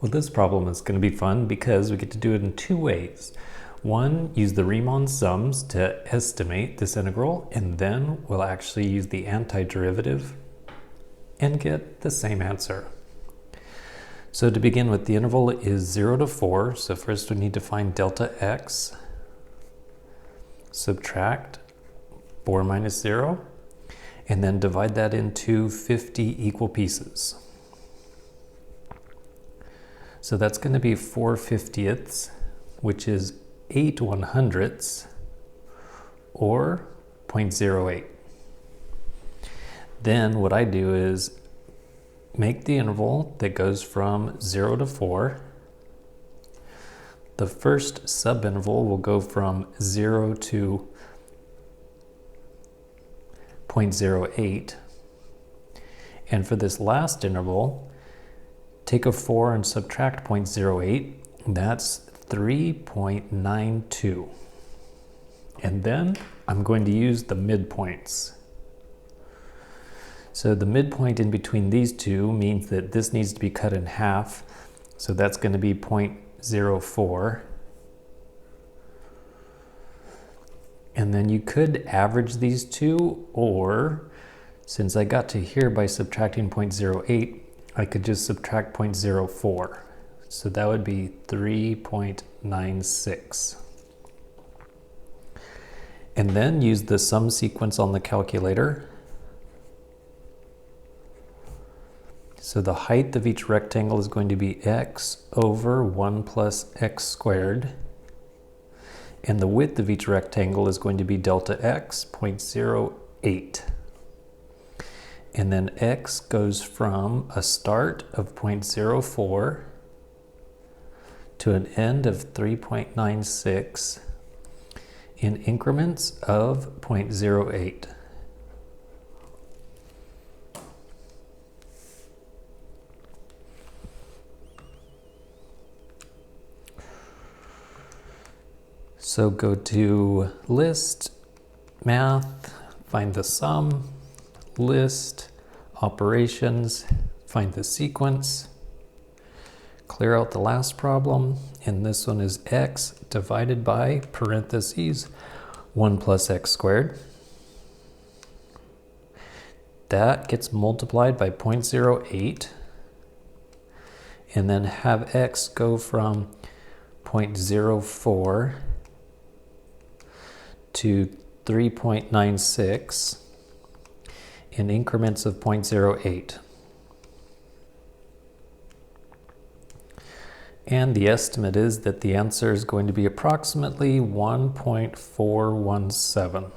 Well, this problem is going to be fun because we get to do it in two ways. One, use the Riemann sums to estimate this integral, and then we'll actually use the antiderivative and get the same answer. So to begin with, the interval is 0 to 4, so first we need to find delta x, subtract 4 minus 0, and then divide that into 50 equal pieces. So that's going to be 4/50ths, which is 8/100ths, or 0.08. Then what I do is make the interval that goes from 0 to 4. The first subinterval will go from 0 to 0.08. And for this last interval, take a 4 and subtract 0.08. That's 3.92. And then I'm going to use the midpoints. So the midpoint in between these two means that this needs to be cut in half. So that's going to be 0.04. And then you could average these two, or since I got to here by subtracting 0.08, I could just subtract 0.04. So that would be 3.96. And then use the sum sequence on the calculator. So the height of each rectangle is going to be x over 1 plus x squared. And the width of each rectangle is going to be delta x, 0.08. And then x goes from a start of 0.04 to an end of 3.96 in increments of 0.08. So go to list, math, find the sum, list, operations, find the sequence, clear out the last problem, and this one is x divided by parentheses 1 plus x squared. That gets multiplied by 0.08, and then have x go from 0.04 to 3.96 in increments of 0.08. And the estimate is that the answer is going to be approximately 1.417.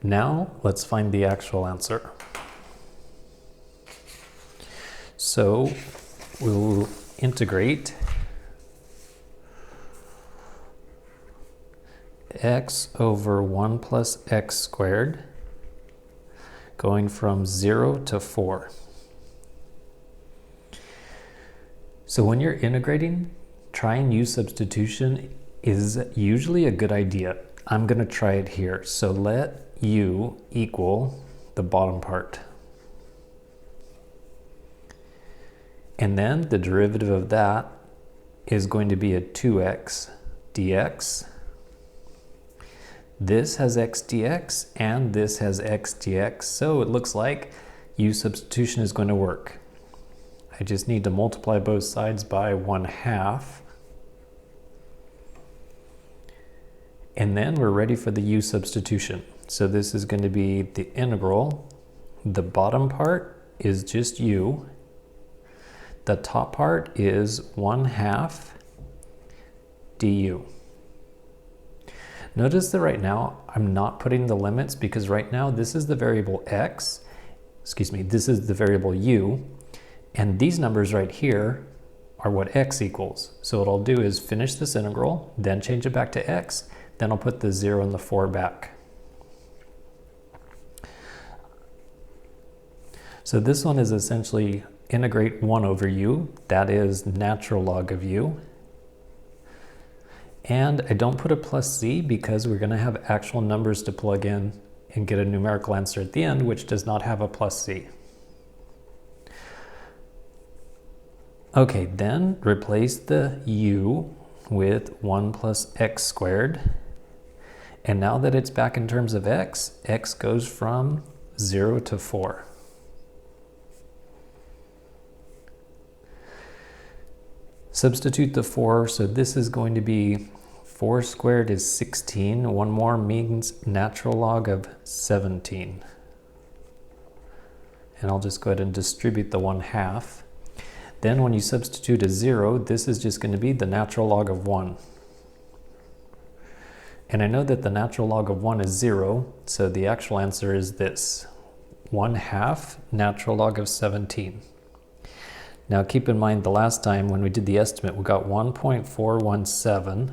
Now let's find the actual answer. So we'll integrate x over 1 plus x squared, going from 0 to 4. So when you're integrating, trying u substitution is usually a good idea. I'm going to try it here. So let u equal the bottom part. And then the derivative of that is going to be a 2x dx. This has x dx and this has x dx, so it looks like u substitution is going to work. I just need to multiply both sides by 1/2. And then we're ready for the u substitution. So this is going to be the integral. The bottom part is just u. The top part is 1/2 du. Notice that right now I'm not putting the limits because right now this is the variable x, this is the variable u, and these numbers right here are what x equals. So what I'll do is finish this integral, then change it back to x, then I'll put the 0 and the 4 back. So this one is essentially integrate 1 over u, that is natural log of u. And I don't put a plus c because we're going to have actual numbers to plug in and get a numerical answer at the end, which does not have a plus c. Okay, then replace the u with 1 plus x squared. And now that it's back in terms of x, x goes from 0 to 4. Substitute the 4, so this is going to be 4 squared is 16. One more means natural log of 17. And I'll just go ahead and distribute the 1/2. Then when you substitute a 0, this is just going to be the natural log of 1. And I know that the natural log of 1 is 0, so the actual answer is this, 1/2 natural log of 17. Now keep in mind the last time when we did the estimate, we got 1.417.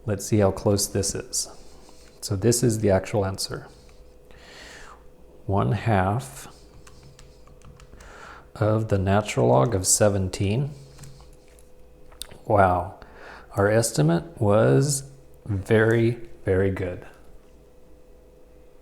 Let's see how close this is. So this is the actual answer. 1/2 of the natural log of 17. Wow, our estimate was very, very good.